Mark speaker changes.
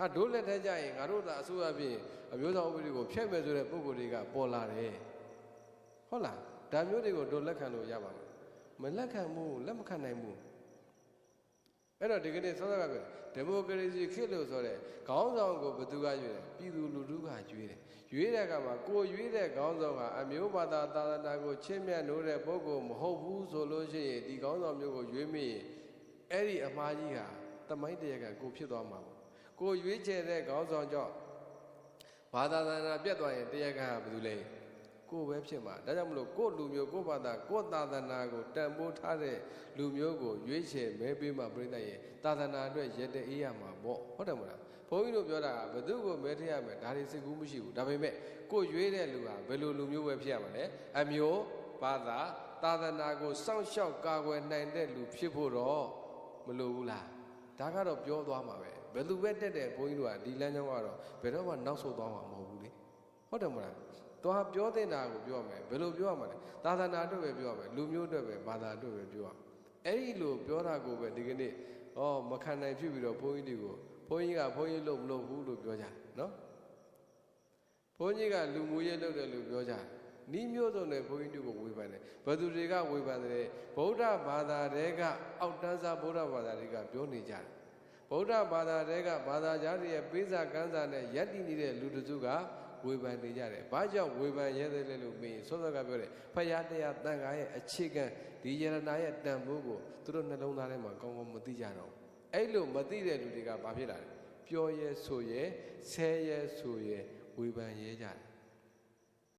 Speaker 1: ဟာဒိုးလက်ထက်ကြရင်ငါတို့သာအစိုးရပြင်အမျိုးသားဥပဒေကိုဖျက်မယ်ဆိုတဲ့ပုံကိုယ်တွေကပေါ်လာတယ်ဟုတ်လားဒါမျိုးတွေကိုဒိုးလက်ခံလို့ရပါမလက်ခံဘူးလက်မခံနိုင်ဘူးအဲ့တော့ဒီကနေ့စောစောကပြောဒီမိုကရေစီခေတ်လို့ဆိုတဲ့ခေါင်းဆောင်ကိုဘယ်သူကရွေးတယ်ပြည်သူလူထုကရွေးတယ်ရွေးတဲ့အခါမှာကိုရွေးတဲ့ခေါင်းဆောင်ကအမျိုးဘာသာသာသနာကိုချစ်မြတ်နိုးတဲ့ပုဂ္ဂိုလ်မဟုတ်ဘူးဆိုလို့ရှိရင်ဒီခေါင်းဆောင်မျိုးကိုရွေးမိရင်အဲ့ဒီအမှားကြီးဟာတမိုင်းတရားကကိုဖြစ်သွားမှာပေါ့ကိုရွေးချယ်တဲ့ခေါင်းဆောင်ကြောင့်ဘာသာသာသနာပြတ်သွားရင်တရားကဘယ်သူလဲကိုပဲဖြစ်မှာဒါကြောင့်မလို့ကိုလူမျိုးကိုဘာသာကိုသာသနာကိုတန်ဖိုးထားတဲ့လူမျိုးကိုရွေးချယ်မဲပေးမှပြိတ္တရဲ့သာသနာအတွက်ရတဲ့အေးရမှာပေါ့ဟုတ်တယ်မလားဘုန်းကြီးတို့ပြောတာကဘယ်သူကိုမဲထည့်ရမယ်ဒါတွေစိတ်ကူးမရှိဘူးဒါပေမဲ့ကိုရွေးတဲ့လူဟာဘယ်လိုလူမျိုးပဲဖြစ်ရမှာလဲအမျိုးဘာသာသာသနာကိုစောင့်ရှောက်ကာကွယ်နိုင်တဲ့လူဖြစ်ဖို့တော့မလိုဘူးလားဒါကတော့ပြောသွားမှာပဲဘယ်သူပဲတက်တဲ့ဘုန်းကြီးတို့ကဒီလမ်းကြောင်းကတော့ဘယ်တော့မှနောက်ဆုတ်သွားမှာမဟုတ်ဘူးလေဟုတ်တယ်မလားတော့ပြောတဲ့နာကိုပြောမယ်ဘယ်လိုပြောရမှာလဲသာသနာအတွက်ပဲပြောရမယ်လူမျိုးအတွက်ပဲဘာသာအတွက်ပဲပြောရအဲ့ဒီလိုပြောတာကိုပဲဒီကနေ့မခံနိုင်ဖြစ်ပြီးတော့ဘုန်းကြီးတွေကိုဘုန်းကြီးကဘုန်းကြီးလို့မလုပ်ဘူးလို့ပြောကြတယ်နော်ဘုန်းကြီးကလူမျိုးရေးလုပ်တယ်လို့ပြောကြတယ်နီးမျိုးစုံနဲ့ဘုန်းကြီးတို့ကိုဝေဖန်တယ်ဘယ်သူတွေကဝေဖန်တယ်ဗုဒ္ဓဘာသာတွေကအောက်တန်းစားဗုဒ္ဓဘာသာတွေကပြောနေကြတယ်ဗုဒ္ဓဘာသာတွေကဘာသာကြားတွေရဲ့ပေးစာကမ်းစာနဲ့ယက်တည်နေတဲ့လူတစုကဝေဖန်နေကြတယ်။ဘာကြောင့်ဝေဖန်ရဲတယ်လဲလို့မေးရင်စောစောကပြောတယ်ဖယားတရားတန်ခါရဲ့အခြေခံဒီယရနာရဲ့တန်ဖိုးကိုသူတို့နှလုံးသားထဲမှာကောင်းကောင်းမသိကြတော့ဘူး။အဲ့လိုမသိတဲ့လူတွေကဘာဖြစ်လာလဲ။ပြောရဲဆိုရဲဆဲရဲဆိုရဲဝေဖန်ရဲကြတယ်